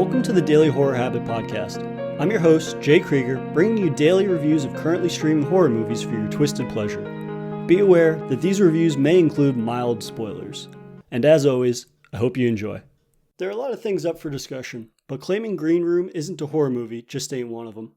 Welcome to the Daily Horror Habit Podcast. I'm your host, Jay Krieger, bringing you daily reviews of currently streaming horror movies for your twisted pleasure. Be aware that these reviews may include mild spoilers. And as always, I hope you enjoy. There are a lot of things up for discussion, but claiming Green Room isn't a horror movie just ain't one of them.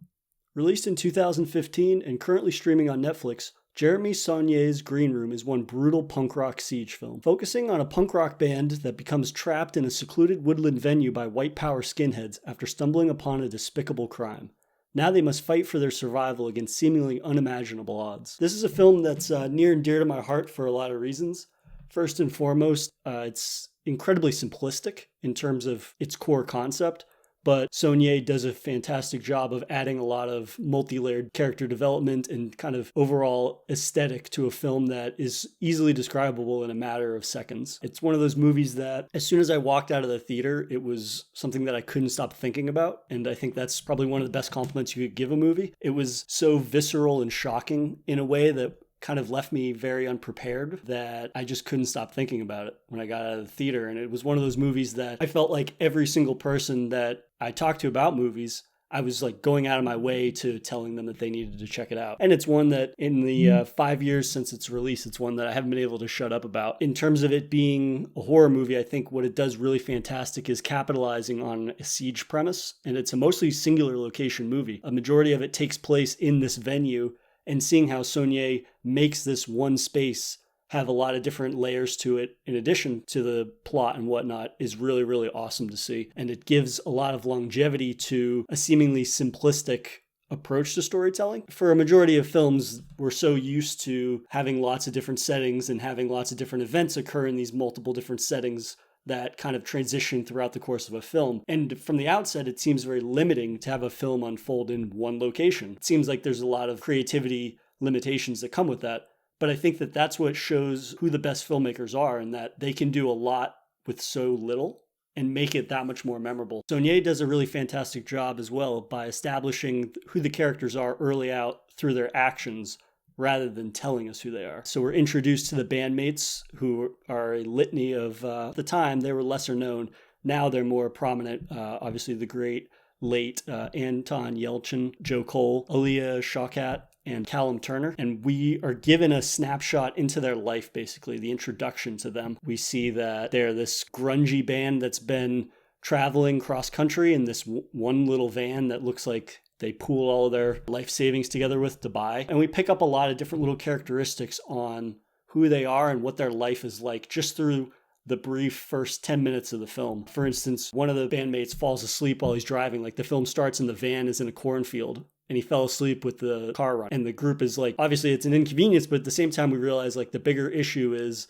Released in 2015 and currently streaming on Netflix, Jeremy Saulnier's Green Room is one brutal punk rock siege film, focusing on a punk rock band that becomes trapped in a secluded woodland venue by white power skinheads after stumbling upon a despicable crime. Now they must fight for their survival against seemingly unimaginable odds. This is a film that's near and dear to my heart for a lot of reasons. First and foremost, it's incredibly simplistic in terms of its core concept, but Saulnier does a fantastic job of adding a lot of multi-layered character development and kind of overall aesthetic to a film that is easily describable in a matter of seconds. It's one of those movies that as soon as I walked out of the theater, it was something that I couldn't stop thinking about. And I think that's probably one of the best compliments you could give a movie. It was so visceral and shocking in a way that kind of left me very unprepared that I just couldn't stop thinking about it when I got out of the theater. And it was one of those movies that I felt like every single person that I talked to about movies, I was like going out of my way to telling them that they needed to check it out. And it's one that in the 5 years since its release, it's one that I haven't been able to shut up about. In terms of it being a horror movie, I think what it does really fantastic is capitalizing on a siege premise. And it's a mostly singular location movie. A majority of it takes place in this venue, and seeing how Saulnier makes this one space have a lot of different layers to it in addition to the plot and whatnot is really, really awesome to see. And it gives a lot of longevity to a seemingly simplistic approach to storytelling. For a majority of films, we're so used to having lots of different settings and having lots of different events occur in these multiple different settings that kind of transition throughout the course of a film. And from the outset, it seems very limiting to have a film unfold in one location. It seems like there's a lot of creativity limitations that come with that. But I think that that's what shows who the best filmmakers are, and that they can do a lot with so little and make it that much more memorable. Saulnier does a really fantastic job as well by establishing who the characters are early out through their actions, rather than telling us who they are. So we're introduced to the bandmates, who are a litany of, the time, they were lesser known. Now they're more prominent. Obviously, the great late Anton Yelchin, Joe Cole, Aaliyah Shawkat, and Callum Turner. And we are given a snapshot into their life, basically, the introduction to them. We see that they're this grungy band that's been traveling cross country in this one little van that looks like they pool all of their life savings together with to buy. And we pick up a lot of different little characteristics on who they are and what their life is like just through the brief first 10 minutes of the film. For instance, one of the bandmates falls asleep while he's driving. Like the film starts and the van is in a cornfield and he fell asleep with the car running. And the group is like, obviously it's an inconvenience, but at the same time we realize like the bigger issue is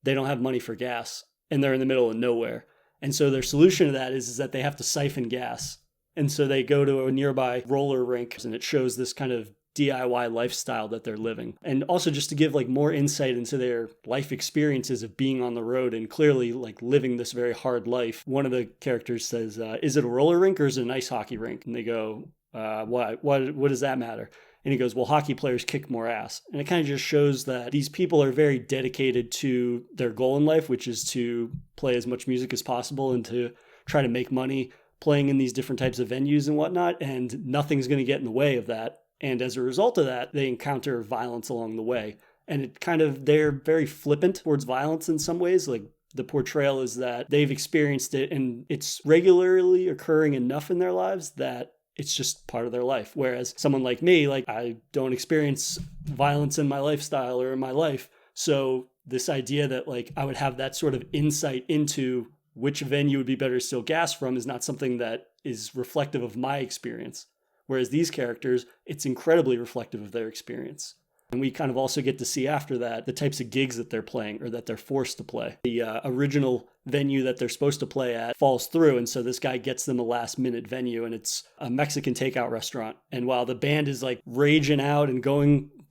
they don't have money for gas and they're in the middle of nowhere. And so their solution to that is that they have to siphon gas. And so they go to a nearby roller rink and it shows this kind of DIY lifestyle that they're living. And also just to give like more insight into their life experiences of being on the road and clearly like living this very hard life. One of the characters says, is it a roller rink or is it an ice hockey rink? And they go, what does that matter? And he goes, well, hockey players kick more ass. And it kind of just shows that these people are very dedicated to their goal in life, which is to play as much music as possible and to try to make money playing in these different types of venues and whatnot, and nothing's going to get in the way of that. And as a result of that, they encounter violence along the way. And it kind of, they're very flippant towards violence in some ways. Like the portrayal is that they've experienced it and it's regularly occurring enough in their lives that it's just part of their life. Whereas someone like me, like I don't experience violence in my lifestyle or in my life. So this idea that like I would have that sort of insight into which venue would be better to steal gas from is not something that is reflective of my experience. Whereas these characters, it's incredibly reflective of their experience. And we kind of also get to see after that the types of gigs that they're playing or that they're forced to play. The original venue that they're supposed to play at falls through. And so this guy gets them a last minute venue and it's a Mexican takeout restaurant. And while the band is like raging out and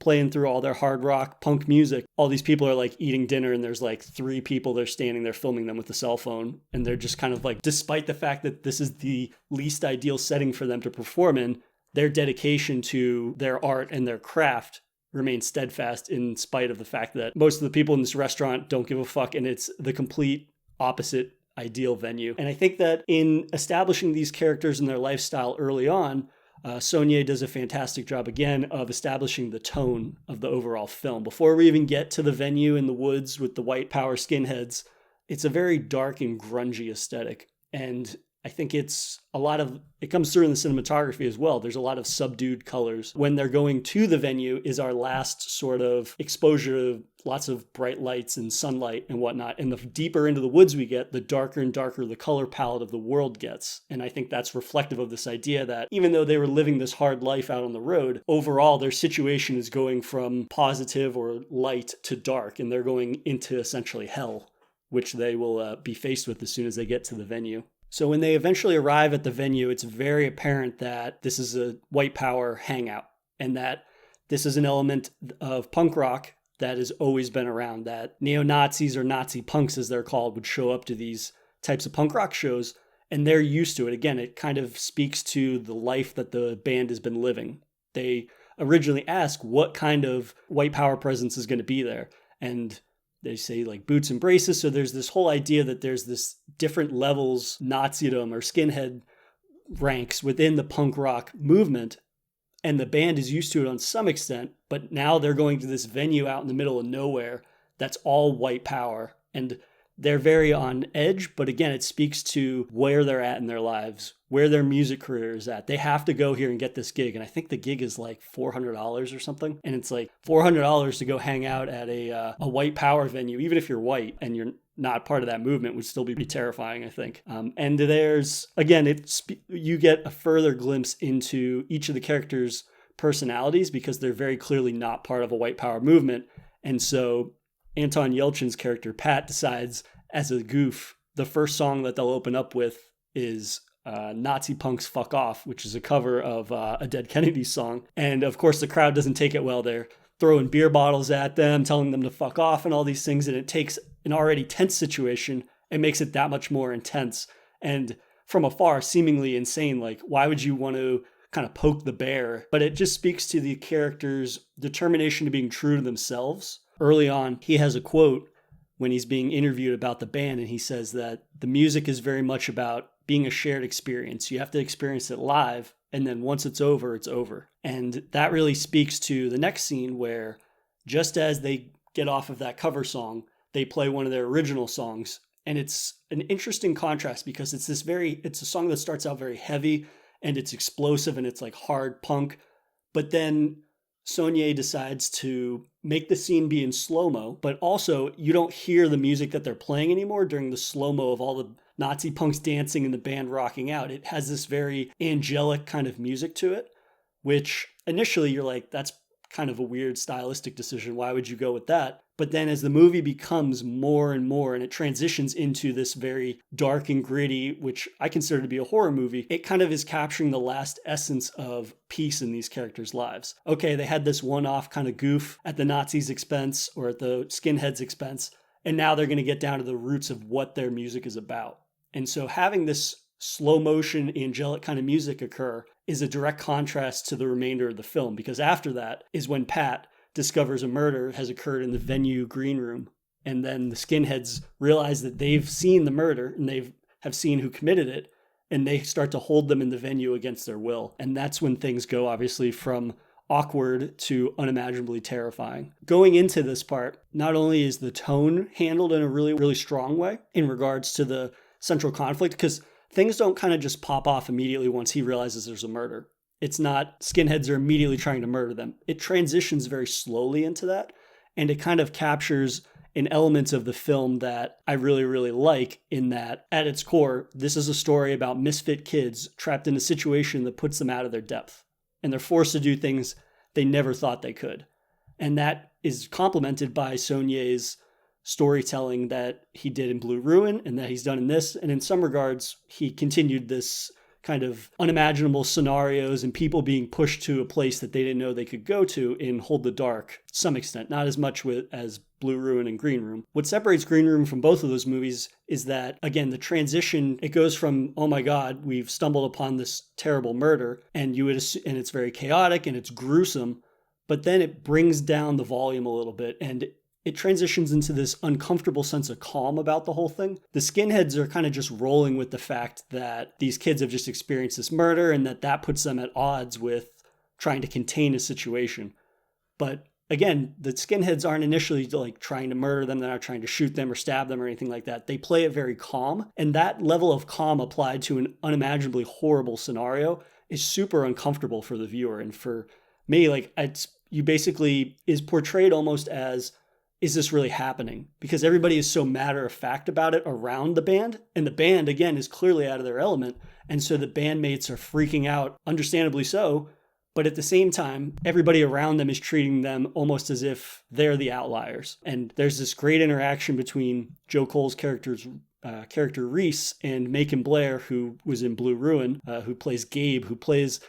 playing through all their hard rock punk music, all these people are like eating dinner and there's like 3 people they're standing there filming them with a cell phone. And they're just kind of like, despite the fact that this is the least ideal setting for them to perform in, their dedication to their art and their craft remains steadfast in spite of the fact that most of the people in this restaurant don't give a fuck. And it's the complete opposite ideal venue. And I think that in establishing these characters and their lifestyle early on, Saulnier does a fantastic job again of establishing the tone of the overall film. Before we even get to the venue in the woods with the white power skinheads, it's a very dark and grungy aesthetic. And I think it comes through in the cinematography as well. There's a lot of subdued colors. When they're going to the venue is our last sort of exposure to lots of bright lights and sunlight and whatnot. And the deeper into the woods we get, the darker and darker the color palette of the world gets. And I think that's reflective of this idea that even though they were living this hard life out on the road, overall their situation is going from positive or light to dark, and they're going into essentially hell, which they will be faced with as soon as they get to the venue. So when they eventually arrive at the venue, it's very apparent that this is a white power hangout and that this is an element of punk rock that has always been around, that neo-Nazis or Nazi punks, as they're called, would show up to these types of punk rock shows, and they're used to it. Again, it kind of speaks to the life that the band has been living. They originally ask what kind of white power presence is going to be there, and they say like boots and braces. So there's this whole idea that there's this different levels, Nazism or skinhead ranks within the punk rock movement. And the band is used to it on some extent, but now they're going to this venue out in the middle of nowhere that's all white power. And they're very on edge, but again, it speaks to where they're at in their lives, where their music career is at. They have to go here and get this gig. And I think the gig is like $400 or something. And it's like $400 to go hang out at a white power venue, even if you're white and you're not part of that movement, would still be terrifying, I think. And there's, again, you get a further glimpse into each of the characters' personalities because they're very clearly not part of a white power movement. And so Anton Yelchin's character, Pat, decides as a goof, the first song that they'll open up with is Nazi Punks Fuck Off, which is a cover of a Dead Kennedys song. And of course, the crowd doesn't take it well. They're throwing beer bottles at them, telling them to fuck off and all these things. And it takes an already tense situation and makes it that much more intense. And from afar, seemingly insane. Like, why would you want to kind of poke the bear? But it just speaks to the character's determination to being true to themselves. Early on, he has a quote when he's being interviewed about the band, and he says that the music is very much about being a shared experience. You have to experience it live, and then once it's over, it's over. And that really speaks to the next scene where just as they get off of that cover song, they play one of their original songs. And it's an interesting contrast because it's a song that starts out very heavy and it's explosive and it's like hard punk, but then Saulnier decides to make the scene be in slow-mo, but also you don't hear the music that they're playing anymore during the slow-mo of all the Nazi punks dancing and the band rocking out. It has this very angelic kind of music to it, which initially you're like, that's kind of a weird stylistic decision. Why would you go with that? But then as the movie becomes more and more and it transitions into this very dark and gritty, which I consider to be a horror movie, it kind of is capturing the last essence of peace in these characters' lives. Okay, they had this one-off kind of goof at the Nazis' expense or at the skinheads' expense, and now they're going to get down to the roots of what their music is about. And so having this slow motion, angelic kind of music occur is a direct contrast to the remainder of the film, because after that is when Pat discovers a murder has occurred in the venue green room. And then the skinheads realize that they've seen the murder and they have seen who committed it. And they start to hold them in the venue against their will. And that's when things go obviously from awkward to unimaginably terrifying. Going into this part, not only is the tone handled in a really, really strong way in regards to the central conflict, because things don't kind of just pop off immediately once he realizes there's a murder. It's not skinheads are immediately trying to murder them. It transitions very slowly into that, and it kind of captures an element of the film that I really, really like, in that at its core, this is a story about misfit kids trapped in a situation that puts them out of their depth, and they're forced to do things they never thought they could. And that is complemented by Saulnier's storytelling that he did in Blue Ruin and that he's done in this. And in some regards, he continued this kind of unimaginable scenarios and people being pushed to a place that they didn't know they could go to in Hold the Dark, to some extent, not as much as Blue Ruin and Green Room. What separates Green Room from both of those movies is that, again, the transition, it goes from, oh my God, we've stumbled upon this terrible murder, and and it's very chaotic and it's gruesome, but then it brings down the volume a little bit, and it transitions into this uncomfortable sense of calm about the whole thing. The skinheads are kind of just rolling with the fact that these kids have just experienced this murder and that puts them at odds with trying to contain a situation. But again, the skinheads aren't initially like trying to murder them. They're not trying to shoot them or stab them or anything like that. They play it very calm. And that level of calm applied to an unimaginably horrible scenario is super uncomfortable for the viewer. And for me, like you basically is portrayed almost as, is this really happening? Because everybody is so matter of fact about it around the band. And the band, again, is clearly out of their element. And so the bandmates are freaking out, understandably so. But at the same time, everybody around them is treating them almost as if they're the outliers. And there's this great interaction between Joe Cole's character Reese and Macon Blair, who was in Blue Ruin, who plays Gabe, who plays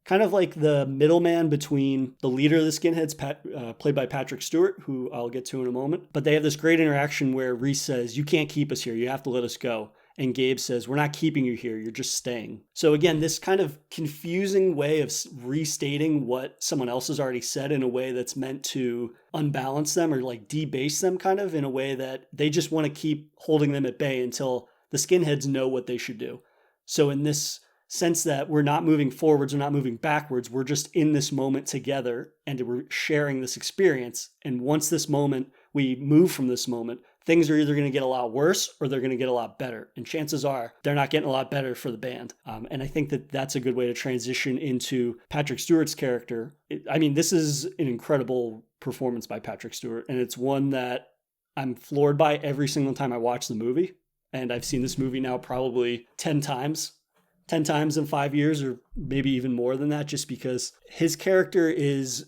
kind of like the middleman between the leader of the skinheads, played by Patrick Stewart, who I'll get to in a moment. But they have this great interaction where Reese says, "You can't keep us here. You have to let us go." And Gabe says, "We're not keeping you here. You're just staying." So again, this kind of confusing way of restating what someone else has already said in a way that's meant to unbalance them or like debase them kind of in a way that they just want to keep holding them at bay until the skinheads know what they should do. So in this sense that we're not moving forwards, we're not moving backwards, we're just in this moment together and we're sharing this experience. And once this moment, we move from this moment, things are either going to get a lot worse or they're going to get a lot better. And chances are they're not getting a lot better for the band. And I think that that's a good way to transition into Patrick Stewart's character. This is an incredible performance by Patrick Stewart. And it's one that I'm floored by every single time I watch the movie. And I've seen this movie now probably 10 times in 5 years, or maybe even more than that, just because his character is,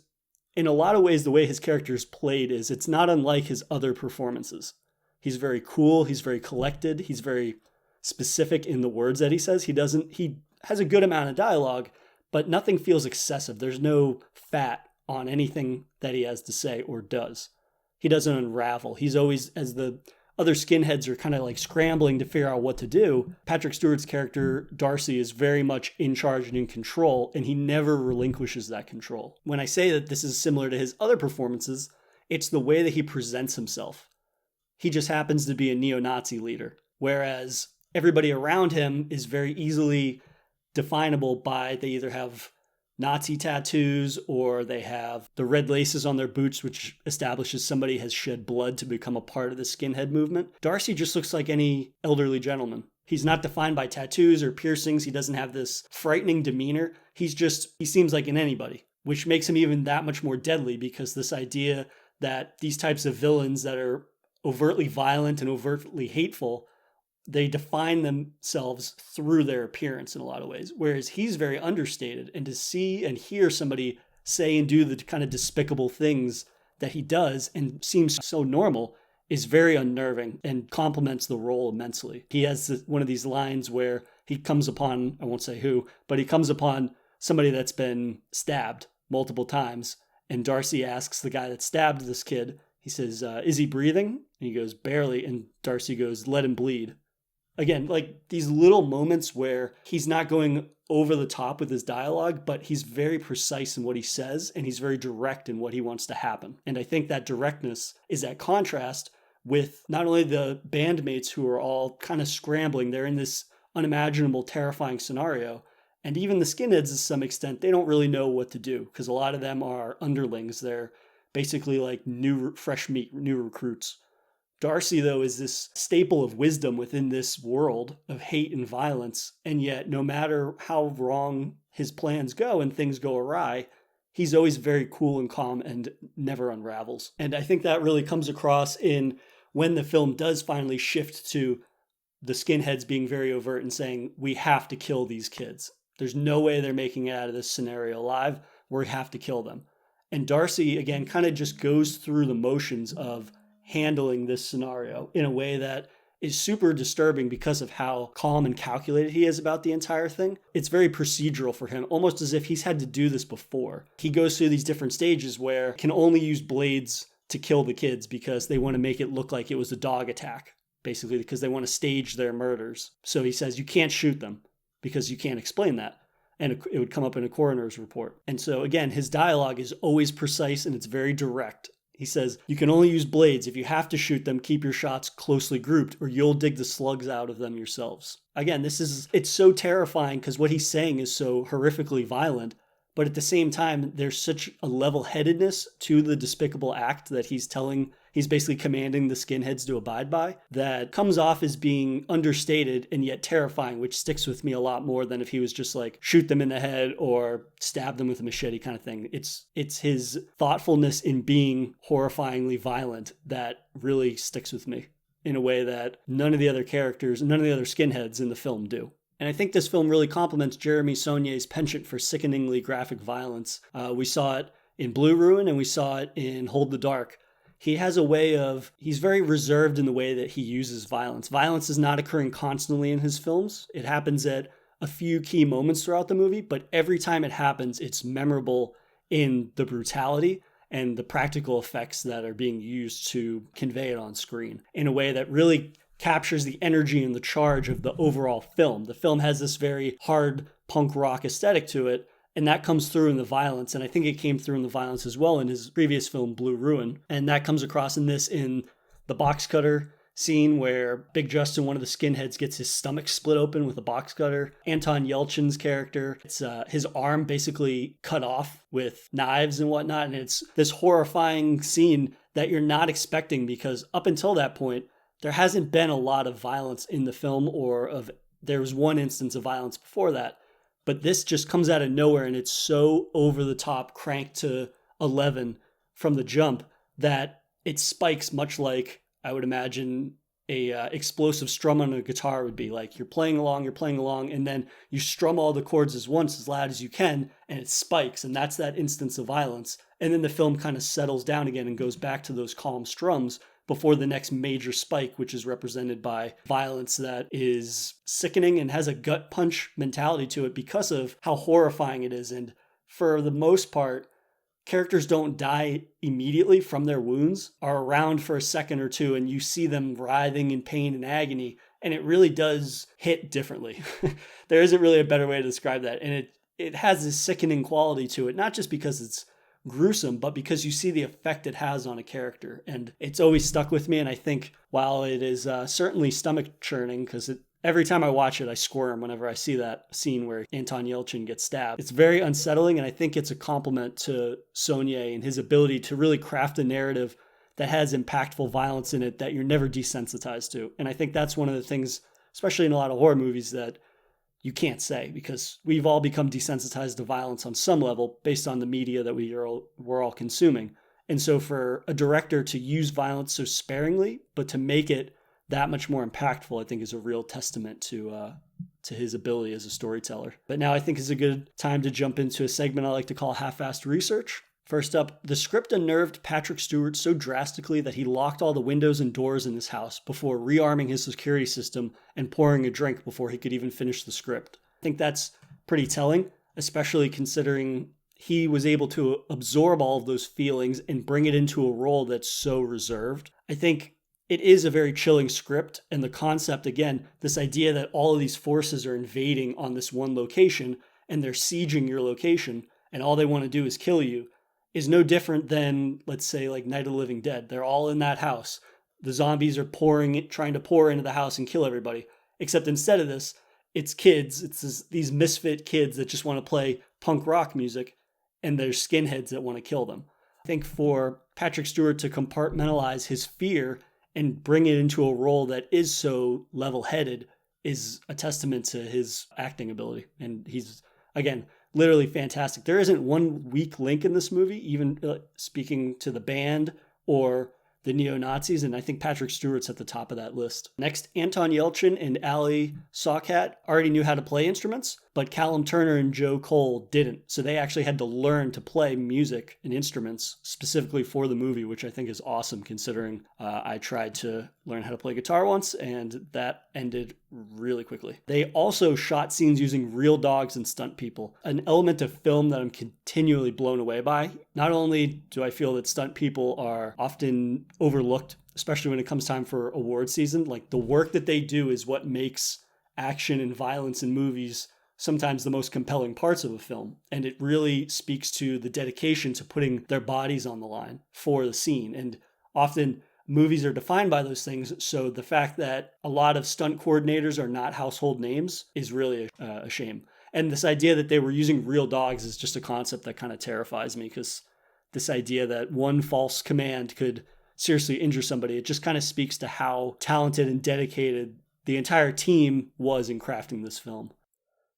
in a lot of ways, the way his character is played is it's not unlike his other performances. He's very cool. He's very collected. He's very specific in the words that he says. He has a good amount of dialogue, but nothing feels excessive. There's no fat on anything that he has to say or does. He doesn't unravel. He's always, as the other skinheads are kind of like scrambling to figure out what to do, Patrick Stewart's character, Darcy, is very much in charge and in control, and he never relinquishes that control. When I say that this is similar to his other performances, it's the way that he presents himself. He just happens to be a neo-Nazi leader, whereas everybody around him is very easily definable by, they either have Nazi tattoos or they have the red laces on their boots, which establishes somebody has shed blood to become a part of the skinhead movement. Darcy just looks like any elderly gentleman. He's not defined by tattoos or piercings. He doesn't have this frightening demeanor. He seems like an anybody, which makes him even that much more deadly, because this idea that these types of villains that are overtly violent and overtly hateful, they define themselves through their appearance in a lot of ways, whereas he's very understated. And to see and hear somebody say and do the kind of despicable things that he does and seems so normal is very unnerving and complements the role immensely. He has one of these lines where he comes upon, I won't say who, but he comes upon somebody that's been stabbed multiple times. And Darcy asks the guy that stabbed this kid, he says, "Is he breathing?" And he goes, "Barely." And Darcy goes, "Let him bleed." Again, like these little moments where he's not going over the top with his dialogue, but he's very precise in what he says, and he's very direct in what he wants to happen. And I think that directness is at contrast with not only the bandmates who are all kind of scrambling, they're in this unimaginable, terrifying scenario, and even the skinheads to some extent, they don't really know what to do, because a lot of them are underlings. They're basically like fresh meat, new recruits. Darcy, though, is this staple of wisdom within this world of hate and violence, and yet no matter how wrong his plans go and things go awry, he's always very cool and calm and never unravels. And I think that really comes across in when the film does finally shift to the skinheads being very overt and saying, we have to kill these kids. There's no way they're making it out of this scenario alive. We have to kill them. And Darcy, again, kind of just goes through the motions of handling this scenario in a way that is super disturbing because of how calm and calculated he is about the entire thing. It's very procedural for him, almost as if he's had to do this before. He goes through these different stages where he can only use blades to kill the kids because they want to make it look like it was a dog attack, basically, because they want to stage their murders. So he says, you can't shoot them because you can't explain that. And it would come up in a coroner's report. And so again, his dialogue is always precise and it's very direct. He says, "You can only use blades. If you have to shoot them, keep your shots closely grouped or you'll dig the slugs out of them yourselves." Again, it's so terrifying because what he's saying is so horrifically violent, but at the same time, there's such a level-headedness to the despicable act that he's basically commanding the skinheads to abide by, that comes off as being understated and yet terrifying, which sticks with me a lot more than if he was just like, shoot them in the head or stab them with a machete kind of thing. It's his thoughtfulness in being horrifyingly violent that really sticks with me in a way that none of the other skinheads in the film do. And I think this film really complements Jeremy Saulnier's penchant for sickeningly graphic violence. We saw it in Blue Ruin and we saw it in Hold the Dark. He's very reserved in the way that he uses violence. Violence is not occurring constantly in his films. It happens at a few key moments throughout the movie, but every time it happens, it's memorable in the brutality and the practical effects that are being used to convey it on screen in a way that really captures the energy and the charge of the overall film. The film has this very hard punk rock aesthetic to it, and that comes through in the violence. And I think it came through in the violence as well in his previous film, Blue Ruin. And that comes across in the box cutter scene where Big Justin, one of the skinheads, gets his stomach split open with a box cutter. Anton Yelchin's character, it's his arm basically cut off with knives and whatnot. And it's this horrifying scene that you're not expecting because up until that point, there hasn't been a lot of violence in the film there was one instance of violence before that. But this just comes out of nowhere and it's so over the top, cranked to 11 from the jump that it spikes much like I would imagine a explosive strum on a guitar would be. Like you're playing along, and then you strum all the chords as loud as you can, and it spikes, and that's that instance of violence. And then the film kind of settles down again and goes back to those calm strums before the next major spike, which is represented by violence that is sickening and has a gut punch mentality to it because of how horrifying it is. And for the most part, characters don't die immediately from their wounds, are around for a second or two, and you see them writhing in pain and agony, and it really does hit differently. There isn't really a better way to describe that. And it has this sickening quality to it, not just because it's gruesome, but because you see the effect it has on a character. And it's always stuck with me. And I think while it is certainly stomach churning, because every time I watch it, I squirm whenever I see that scene where Anton Yelchin gets stabbed. It's very unsettling. And I think it's a compliment to Saulnier and his ability to really craft a narrative that has impactful violence in it that you're never desensitized to. And I think that's one of the things, especially in a lot of horror movies, that you can't say, because we've all become desensitized to violence on some level based on the media that we're all consuming. And so for a director to use violence so sparingly, but to make it that much more impactful, I think is a real testament to his ability as a storyteller. But now I think is a good time to jump into a segment I like to call Half-Assed Research. First up, the script unnerved Patrick Stewart so drastically that he locked all the windows and doors in his house before rearming his security system and pouring a drink before he could even finish the script. I think that's pretty telling, especially considering he was able to absorb all of those feelings and bring it into a role that's so reserved. I think it is a very chilling script, and the concept, again, this idea that all of these forces are invading on this one location and they're sieging your location and all they want to do is kill you, is no different than, let's say, like Night of the Living Dead. They're all in that house. The zombies are trying to pour into the house and kill everybody. Except instead of this, it's kids. It's these misfit kids that just want to play punk rock music, and there's skinheads that want to kill them. I think for Patrick Stewart to compartmentalize his fear and bring it into a role that is so level-headed is a testament to his acting ability. And he's, again, literally fantastic. There isn't one weak link in this movie, even speaking to the band or the neo-Nazis, and I think Patrick Stewart's at the top of that list. Next, Anton Yelchin and Ali Shawkat already knew how to play instruments, but Callum Turner and Joe Cole didn't. So they actually had to learn to play music and instruments specifically for the movie, which I think is awesome considering I tried to learn how to play guitar once, and that ended really quickly. They also shot scenes using real dogs and stunt people, an element of film that I'm continually blown away by. Not only do I feel that stunt people are often overlooked, especially when it comes time for award season, like the work that they do is what makes action and violence in movies sometimes the most compelling parts of a film. And it really speaks to the dedication to putting their bodies on the line for the scene. And often movies are defined by those things. So the fact that a lot of stunt coordinators are not household names is really a shame. And this idea that they were using real dogs is just a concept that kind of terrifies me, because this idea that one false command could seriously injure somebody, it just kind of speaks to how talented and dedicated the entire team was in crafting this film.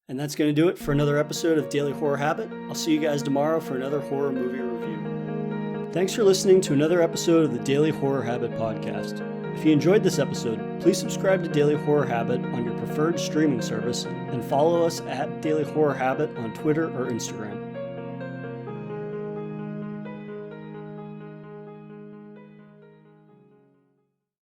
And that's going to do it for another episode of Daily Horror Habit. I'll see you guys tomorrow for another horror movie review. Thanks for listening to another episode of the Daily Horror Habit podcast. If you enjoyed this episode, please subscribe to Daily Horror Habit on your preferred streaming service and follow us at Daily Horror Habit on Twitter or Instagram.